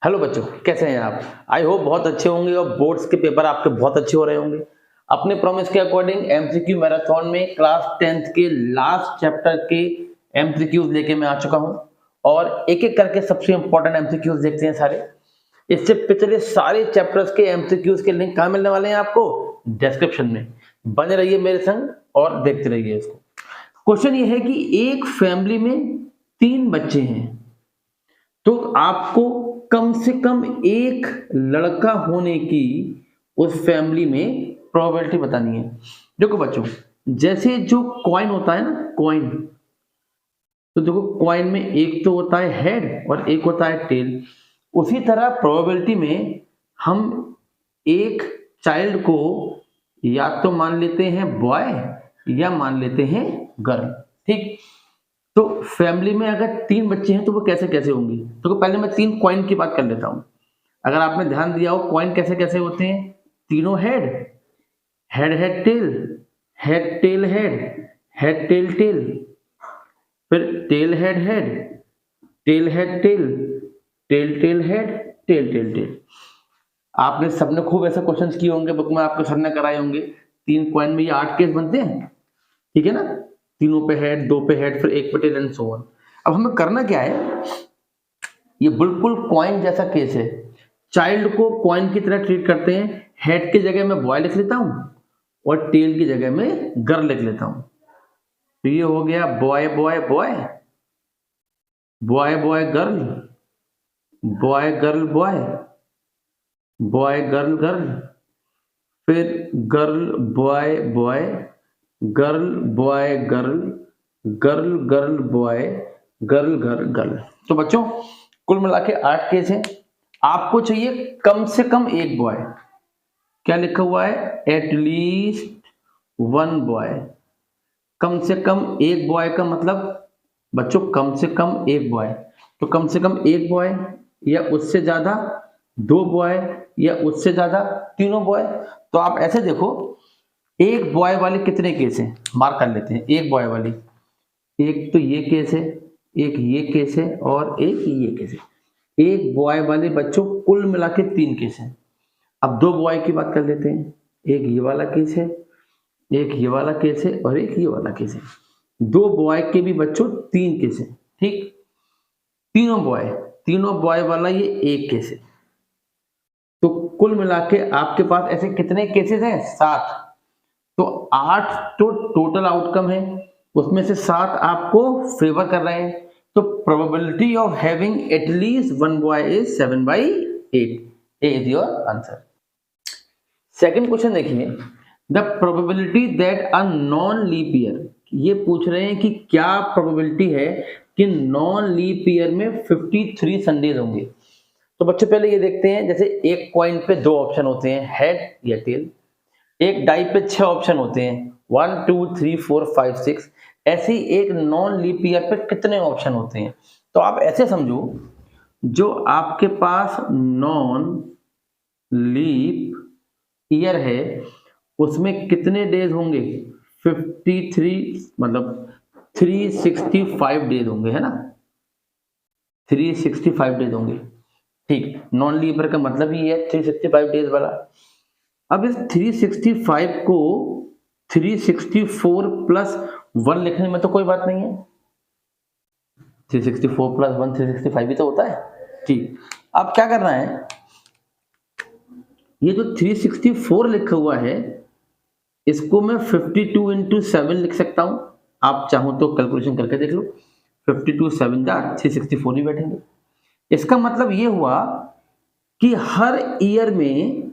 Hello बच्चों, कैसे हैं आप? आई होप बहुत अच्छे होंगे और बोर्ड्स के पेपर आपके बहुत अच्छे हो रहे होंगे। अपने प्रॉमिस के अकॉर्डिंग एमसीक्यू मैराथन में क्लास 10th के लास्ट चैप्टर के एमसीक्यूज लेके मैं आ चुका हूं और एक एक करके सबसे इंपॉर्टेंट एमसीक्यूज देखते हैं सारे। इससे पिछले सारे चैप्टर्स के एमसीक्यूज के लिंक कहां मिलने वाले हैं आपको? डिस्क्रिप्शन में। बने रहिए मेरे संग और देखते रहिए इसको। क्वेश्चन ये है कि एक फैमिली में 3 बच्चे हैं, तो आपको कम से कम एक लड़का होने की उस फैमिली में प्रोबेबिलिटी बतानी है। देखो बच्चों, जैसे जो कॉइन होता है ना, कॉइन, तो देखो कॉइन में एक तो होता है हेड और एक होता है टेल। उसी तरह प्रोबेबिलिटी में हम एक चाइल्ड को या तो मान लेते हैं बॉय या मान लेते हैं गर्ल। ठीक, तो फैमिली में अगर 3 बच्चे हैं तो वो कैसे कैसे होंगी? तो पहले मैं 3 कॉइन की बात कर लेता हूं। अगर आपने ध्यान दिया हो कॉइन कैसे कैसे होते हैं, तीनों head, head head tail, head tail head, head tail tail, फिर tail head head, tail head tail, tail tail head, tail tail tail. आपने सबने खूब ऐसे क्वेश्चंस किए होंगे, बुक में आपको सर ने कराए होंगे। 3 कॉइन में ये 8 केस बनते हैं, ठीक है ना? तीनों पे हेड, 2 पे हेड, फिर 1 पे टेल एंड सो ऑन। अब हमें करना क्या है, ये बिल्कुल कॉइन जैसा केस है। चाइल्ड को कॉइन की तरह ट्रीट करते हैं। हेड की जगह मैं बॉय लिख लेता हूं और टेल की जगह में गर्ल लिख लेता हूं। तो ये हो गया boy boy boy, boy boy girl, boy girl boy, boy girl girl, फिर girl boy boy, girl boy girl, girl girl boy, girl girl girl. तो बच्चों कुल मिला के 8 केस हैं। आपको चाहिए कम से कम एक बॉय। क्या लिखा हुआ है? At least 1 boy. कम से कम एक बॉय का मतलब बच्चों कम से कम एक बॉय, तो कम से कम एक बॉय या उससे ज्यादा, 2 बॉय या उससे ज्यादा, तीनों बॉय। तो आप ऐसे देखो, एक बॉय वाले कितने केस हैं, मार्क कर लेते हैं। एक बॉय वाली, एक तो ये केस है, एक ये केस है और एक ये केस है। एक बॉय वाले बच्चों कुल मिला के 3 केस हैं। अब 2 बॉय की बात कर लेते हैं। एक ये वाला केस है, एक ये वाला केस है और एक ये वाला केस है। 2 बॉय के भी बच्चों 3 केस है। ठीक, तीनों बॉय, तीनों बॉय वाला ये एक केस है। तो कुल मिला के आपके पास ऐसे कितने केसेस हैं? 7। तो 8 तो टोटल आउटकम है, उसमें से 7 आपको फेवर कर रहे हैं। तो probability of having at least 1 boy is 7/8। A is your answer. Second question देखिए, the probability that a non leap year, ये पूछ रहे हैं कि क्या प्रोबेबिलिटी है कि नॉन लीप ईयर में 53 संडेज होंगे। तो बच्चों पहले ये देखते हैं, जैसे एक कॉइन पे 2 ऑप्शन होते हैं, हेड या टेल। एक डाई पे 6 ऑप्शन होते हैं, 1 2 3 4 5 6। ऐसे ही एक नॉन लीप ईयर पे कितने ऑप्शन होते हैं? तो आप ऐसे समझो, जो आपके पास नॉन लीप ईयर है उसमें कितने डेज होंगे? 53, मतलब 365 डेज होंगे, है ना? 365 डेज होंगे। ठीक, नॉन लीप ईयर का मतलब ही है 365 डेज वाला। अब इस 365 को 364 प्लस 1 लिखने में तो कोई बात नहीं है। 364 प्लस 1 365 ही तो होता है। ठीक, अब क्या करना है, ये जो 364 लिखा हुआ है इसको मैं 52 इंटू 7 लिख सकता हूं। आप चाहो तो कैलकुलेशन करके देख लो, 52 7 जा 364 ही बैठेंगे। इसका मतलब ये हुआ कि हर ईयर में,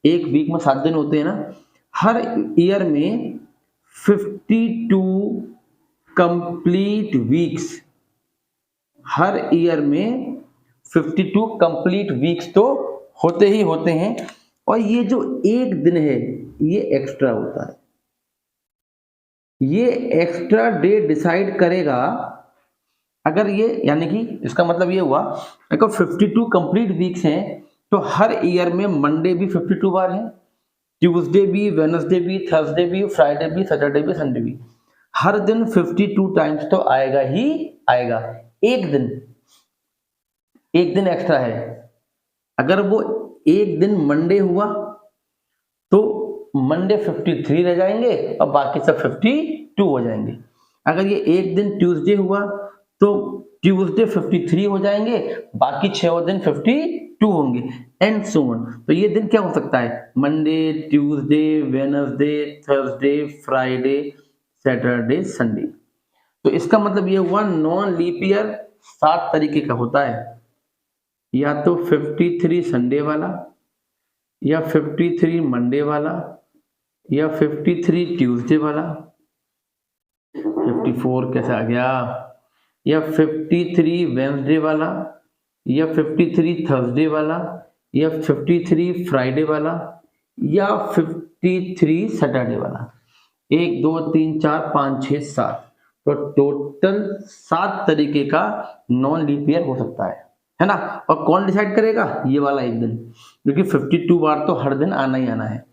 एक वीक में 7 दिन होते हैं ना, हर ईयर में 52 कंप्लीट वीक्स, हर ईयर में 52 कंप्लीट वीक्स तो होते ही होते हैं। और ये जो एक दिन है ये एक्स्ट्रा होता है। ये एक्स्ट्रा डे डिसाइड करेगा, अगर ये, यानी कि इसका मतलब ये हुआ अगर 52 कंप्लीट वीक्स हैं तो हर ईयर में मंडे भी 52 बार है, ट्यूसडे भी, वेडनेसडे भी, थर्सडे भी, फ्राइडे भी, सैटरडे भी, संडे भी। हर दिन 52 टाइम्स तो आएगा ही आएगा। एक दिन, एक दिन एक्स्ट्रा है, अगर वो एक दिन मंडे हुआ तो मंडे 53 रह जाएंगे और बाकी सब 52 हो जाएंगे। अगर ये एक दिन ट्यूसडे हुआ तो ट्यूसडे 53 हो जाएंगे, बाकी 6 दिन 52 होंगे, एंड सो ऑन। तो ये दिन क्या हो सकता है? Monday, Tuesday, Wednesday, Thursday, Friday, Saturday, Sunday. तो इसका मतलब ये हुआ नॉन लीप ईयर 7 तरीके का होता है, या तो 53 संडे वाला, या 53 मंडे वाला, या 53 ट्यूसडे वाला, 54 कैसे आ गया, या 53 वेडनेसडे वाला, या 53 थर्सडे वाला, या 53 फ्राइडे वाला, या 53 सैटरडे वाला। 1 2 3 4 5 6 7, तो टोटल 7 तरीके का नॉन लीप ईयर हो सकता है ना। और कौन डिसाइड करेगा? ये वाला एक दिन, क्योंकि 52 बार तो हर दिन आना ही आना है।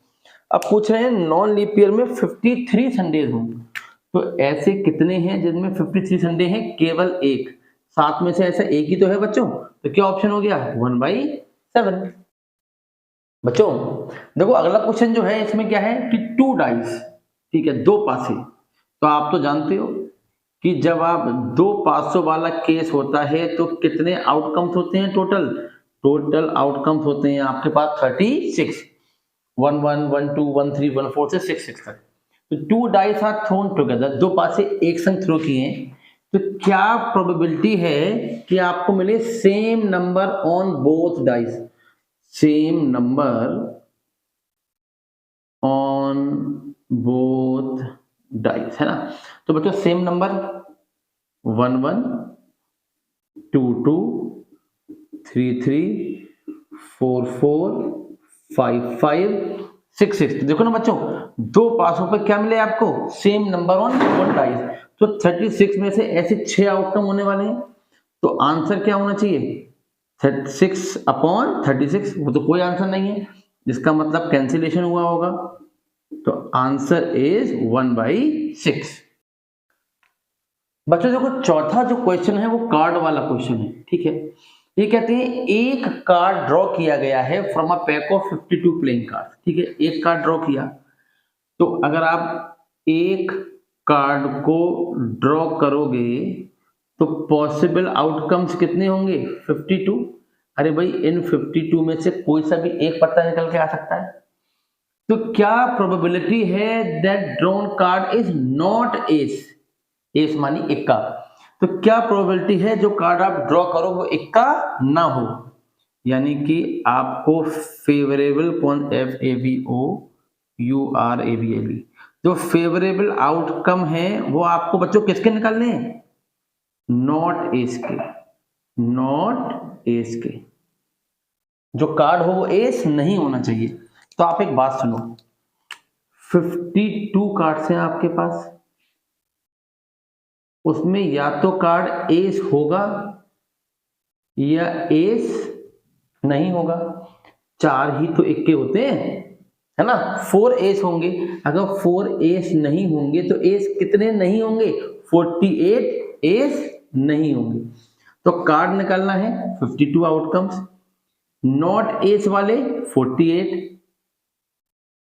अब पूछ रहे हैं नॉन लीप ईयर में 53 संडेज हों, तो ऐसे कितने हैं जिनमें 53 संडे हैं? केवल एक। 7 में से ऐसा एक ही तो है बच्चों, तो क्या ऑप्शन हो गया? 1/7। बच्चों देखो अगला क्वेश्चन जो है इसमें क्या है कि 2 डाइस, ठीक है, 2 पासे। तो आप तो जानते हो कि जब आप 2 पासों वाला केस होता है तो कितने आउटकम्स होते हैं टोटल? टोटल आउटकम्स होते हैं आपके पास 36, 1 1 1 2 1 3 1 4 से 6 6 तक। तो 2 डाइस आर थ्रोन टुगेदर, 2 पासे एक संग थ्रो किए, तो क्या प्रोबेबिलिटी है कि आपको मिले same number on both dice? Same number on both dice, है ना। तो बच्चों सेम नंबर 1 1 2 2 3 3 4 4 5 5 6 6। देखो ना बच्चों, 2 पासों पर क्या मिले आपको? Same number on both dice. तो 36 में से ऐसे 6 आउटकम होने वाले हैं, तो आंसर क्या होना चाहिए? 6/36, वो तो कोई आंसर नहीं है, जिसका मतलब कैंसिलेशन हुआ होगा। तो आंसर इज 1/6। बच्चों देखो चौथा जो क्वेश्चन है वो कार्ड वाला क्वेश्चन है, ठीक है। ये कहते हैं एक कार्ड ड्रॉ किया गया है from a pack of 52 playing card, ठीक है। एक कार्ड ड्रॉ किया, तो अगर आप एक कार्ड को ड्रॉ करोगे तो पॉसिबल आउटकम्स कितने होंगे? 52। अरे भाई इन 52 में से कोई सा भी एक पत्ता निकल के आ सकता है। तो क्या प्रोबेबिलिटी है that drawn card is not S? S मानी इक्का। तो क्या प्रोबेबिलिटी है जो कार्ड आप ड्रॉ करो वो इक्का ना हो? यानी कि आपको फेवरेबल कौन, FAVOURABLE, जो फेवरेबल आउटकम है वो आपको बच्चों किसके निकालने हैं? नॉट एस के, नॉट एस के। जो कार्ड हो वो एस नहीं होना चाहिए। तो आप एक बात सुनो, 52 कार्ड्स हैं आपके पास, उसमें या तो कार्ड एस होगा या एस नहीं होगा। 4 ही तो इक्के होते हैं, है ना। 4 एस होंगे। अगर 4 एस नहीं होंगे तो एस कितने नहीं होंगे? 48 एस नहीं होंगे। तो कार्ड निकालना है 52 आउटकम्स, नॉट एस वाले 48।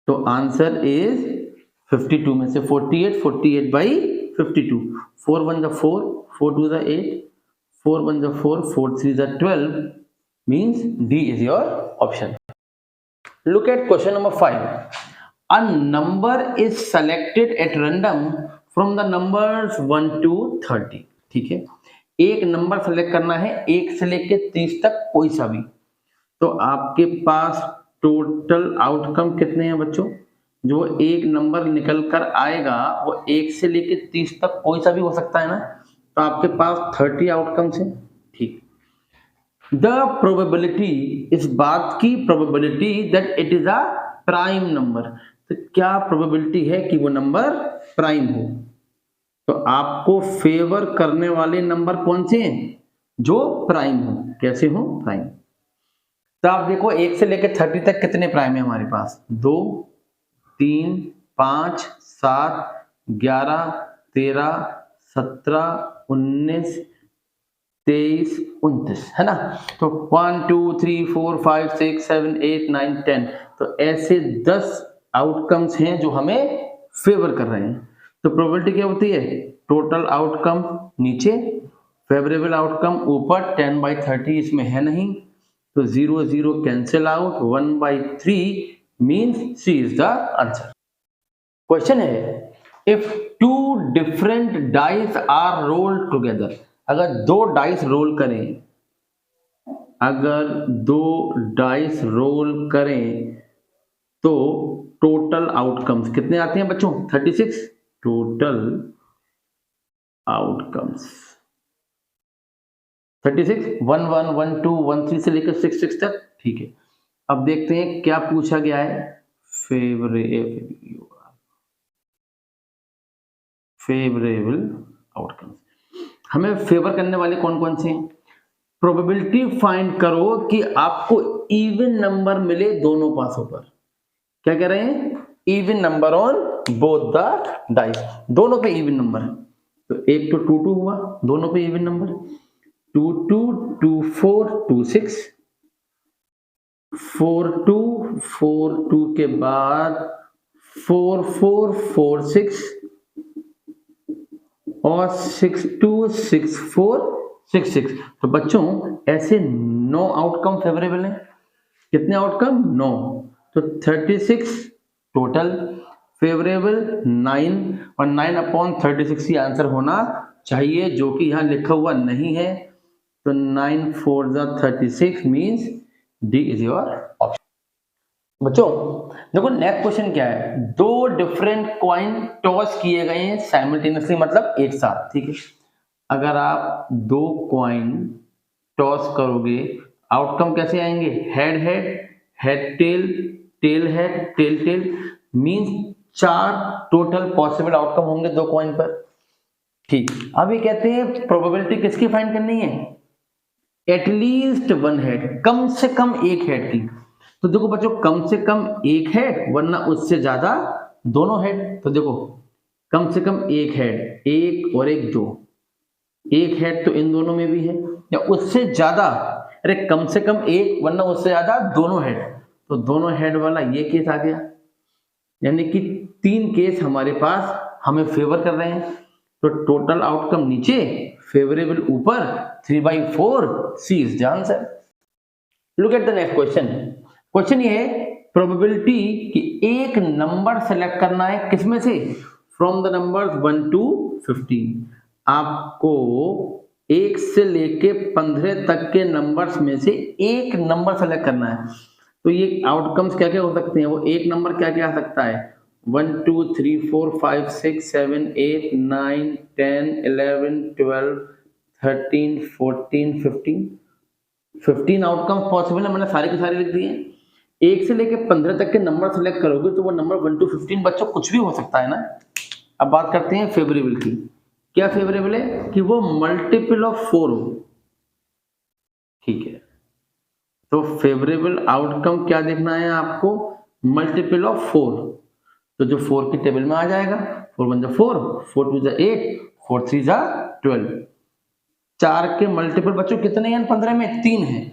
तो आंसर इज 52 में से 48, 48/52। 4 1 जा 4, 4 2 जा 8, 4 1 जा 4, 4 3 जा 12, means D is your option. Look at question number 5. A number is selected at random from the numbers 1 to 30. ठीक है, एक नंबर सेलेक्ट करना है 1 से लेके 30 तक, कोई सा भी। तो आपके पास टोटल आउटकम कितने हैं बच्चों? जो एक नंबर निकल कर आएगा वो 1 से लेके 30 तक कोई सा भी हो सकता है ना। तो आपके पास 30 आउटकम्स हैं, ठीक। द प्रोबेबिलिटी, इस बात की probability that it is a prime number. तो क्या प्रोबेबिलिटी है कि वो नंबर प्राइम हो? तो आपको फेवर करने वाले नंबर कौन से हैं? जो प्राइम हो। कैसे हो? प्राइम। तो आप देखो 1 से लेकर 30 तक कितने प्राइम है हमारे पास? 2 3 5 7 11 13 17 19 23, 29 है ना। तो 1 2 3 4 5 6 7 8 9 10, तो ऐसे 10 आउटकम्स हैं जो हमें फेवर कर रहे हैं। तो प्रोबेबिलिटी क्या होती है, टोटल आउटकम नीचे, फेवरेबल आउटकम ऊपर, 10/30 इसमें है नहीं, तो 0 0 cancel out, 1/3 means C is the answer. Question है, if two different dice are rolled together, अगर दो डाइस रोल करें, अगर दो डाइस रोल करें तो टोटल आउटकम्स कितने आते हैं बच्चों, 36, टोटल आउटकम्स 36, 1 1 1 2 1 3 से लेकर 6 6 तक, ठीक है। अब देखते हैं क्या पूछा गया है, फेवरेबल आउटकम्स। हमें फेवर करने वाले कौन कौन से हैं, प्रोबेबिलिटी फाइंड करो कि आपको इवन नंबर मिले दोनों पासों पर। क्या कह रहे हैं, even number on both the dice, दोनों पे इवन नंबर है। तो एक तो 2 2 हुआ, दोनों पे इवन नंबर, 2 2 2 4 2 6, 4 2 4 2 के बाद 4 4 4 6 और 6 2 6 4 6 6। तो बच्चों ऐसे 9 आउटकम फेवरेबल हैं, कितने आउटकम, 9, तो 36 टोटल, फेवरेबल 9, और 9/36 ही आंसर होना चाहिए, जो कि यहाँ लिखा हुआ नहीं है। तो 9 4 36 means D is your option. बच्चों देखो नेक्स्ट क्वेश्चन क्या है, दो डिफरेंट कॉइन टॉस किए गए हैं साइमल्टेनियसली, मतलब एक साथ, ठीक है। अगर आप दो कॉइन टॉस करोगे, आउटकम कैसे आएंगे, head head, head tail, tail head, tail tail, means 4 total possible outcome होंगे दो कॉइन पर, ठीक। अब ये कहते हैं प्रोबेबिलिटी किसकी फाइंड करनी है, एटलीस्ट वन हेड, कम से कम एक हेड की। तो देखो बच्चों कम से कम एक हेड, वरना उससे ज्यादा दोनों हेड। तो देखो कम से कम एक हेड, एक और एक 2, एक हेड तो इन दोनों में भी है, या उससे ज्यादा, अरे कम से कम एक वरना उससे ज्यादा दोनों हेड, तो दोनों हेड वाला ये केस आ गया, यानी कि 3 केस हमारे पास हमें फेवर कर रहे हैं। तो टोटल आउटकम नीचे, फेवरेबल ऊपर, 3/4 C is the answer. Look at the next question. Question ये है, प्रोबेबिलिटी कि एक नंबर सेलेक्ट करना है, किसमें से, फ्रॉम द नंबर्स 1 to 15। आपको 1 से लेके 15 तक के नंबर्स में से एक नंबर सेलेक्ट करना है। तो ये आउटकम्स क्या क्या हो सकते हैं, वो एक नंबर क्या क्या आ सकता है, 1 2 3 4 5 6 7 8 9 10 11 12 13 14 15 आउटकम्स पॉसिबल है, मैंने सारे के सारे लिख दिए। 1 से लेके 15 तक के नंबर सेलेक्ट करोगे तो वो नंबर 1 to 15 बच्चों कुछ भी हो सकता है ना। अब बात करते हैं फेवरेबल की। क्या फेवरेबल है कि वो मल्टीपल ऑफ 4 हो, ठीक है। तो फेवरेबल आउटकम क्या देखना है आपको, मल्टीपल ऑफ 4, तो जो 4 की टेबल में आ जाएगा, 4 1 4, 4 2 8, 4 3 12। 4 के मल्टीपल बच्चों कितने हैं 15 में, 3 है,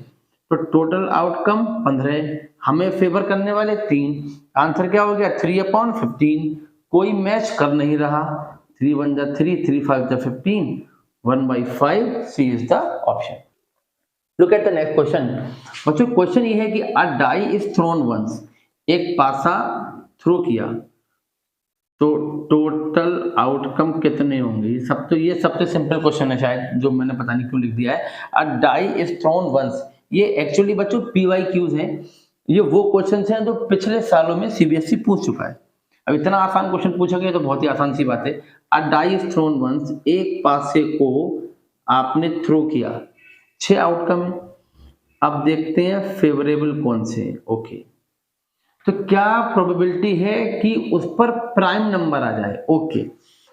तो टोटल आउटकम 15, हमें फेवर करने वाले 3, आंसर क्या हो गया 3/15। कोई मैच कर नहीं रहा, 3 1 3, 3 5 15, 1/5 C is the option. Look at the next question. बच्चों क्वेश्चन ये है कि a die is thrown once, एक पासा थ्रो किया तो टोटल आउटकम कितने होंगे। ये सबसे सिंपल क्वेश्चन है शायद, जो मैंने पता नहीं क्यों लिख दिया है, अ डाई इज थ्रोन वंस। ये एक्चुअली बच्चों PYQs हैं, ये वो क्वेश्चंस हैं जो पिछले सालों में CBSE पूछ चुका है। अब इतना आसान क्वेश्चन पूछा गया तो बहुत ही आसान सी बात है। अ डाई इज थ्रोन वंस, एक पासे को आपने थ्रो किया, 6 आउटकम है। अब देखते हैं फेवरेबल कौन से, ओके। तो क्या प्रोबेबिलिटी है कि उस पर प्राइम नंबर आ जाए, ओके।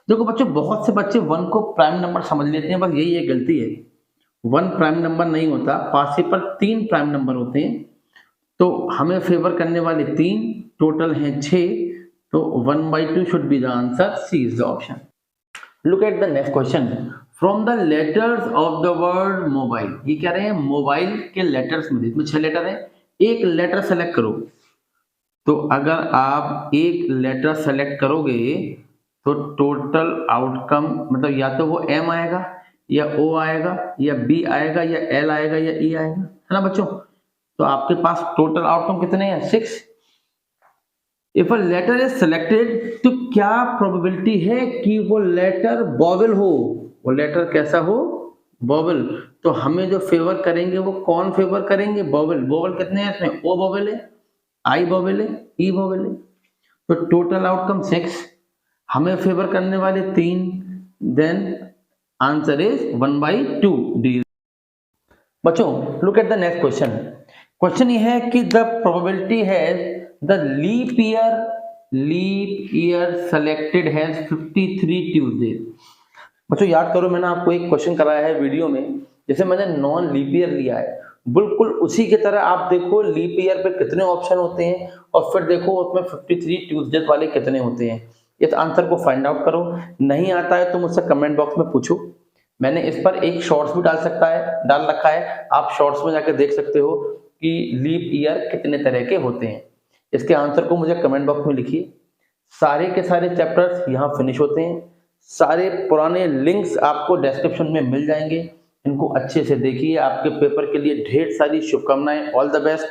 देखो बच्चों बहुत से बच्चे 1 को प्राइम नंबर समझ लेते हैं, बस यही एक गलती है। 1 प्राइम नंबर नहीं होता, पासे पर 3 प्राइम नंबर होते हैं। तो हमें फेवर करने वाले 3 टोटल हैं 6, तो 1/2 should be the answer, C is the option. Look at the next question. From the letters of the word mobile, ये कह रहे हैं मोबाइल के लेटर्स में, इसमें 6 लेटर है, एक लेटर सेलेक्ट करो। तो अगर आप एक लेटर सेलेक्ट करोगे तो टोटल आउटकम मतलब या तो वो एम आएगा या ओ आएगा या बी आएगा या एल आएगा या ई आएगा, है ना बच्चों। तो आपके पास टोटल आउटकम कितने हैं, 6। If a letter is selected, तो क्या प्रोबेबिलिटी है कि वो लेटर वोवेल हो, वो लेटर कैसा हो, वोवेल। तो हमें जो फेवर करेंगे वो कौन फेवर करेंगे, वोवेल। वोवेल कितने हैं इसमें, ओ वोवेल है, आई वोवेल है, ई वोवेल है। तो टोटल आउटकम 6, हमें फेवर करने वाले 3, देन आंसर इज 1/2 डी। बच्चों look at the next question. Question ये है कि the probability has the leap year selected has 53 Tuesday. बच्चों याद करो, मैंने आपको एक क्वेश्चन कराया है वीडियो में, जैसे मैंने नॉन लीप ईयर लिया है, बिल्कुल उसी की तरह आप देखो लीप ईयर पे कितने ऑप्शन होते हैं और फिर देखो उसमें 53 ट्यूसडे वाले कितने होते हैं। इस आंसर को फाइंड आउट करो। नहीं आता है तो मुझसे कमेंट बॉक्स में पूछो, मैंने इस पर एक शॉर्ट्स भी डाल रखा है, आप शॉर्ट्स में जाकर देख सकते हो कि लीप ईयर कितने तरह के होते हैं। इसके आंसर को मुझे कमेंट बॉक्स में लिखिए। सारे के सारे चैप्टर्स यहाँ फिनिश होते हैं, सारे पुराने लिंक्स आपको डिस्क्रिप्शन में मिल जाएंगे, इनको अच्छे से देखिए। आपके पेपर के लिए ढेर सारी शुभकामनाएं, ऑल द बेस्ट।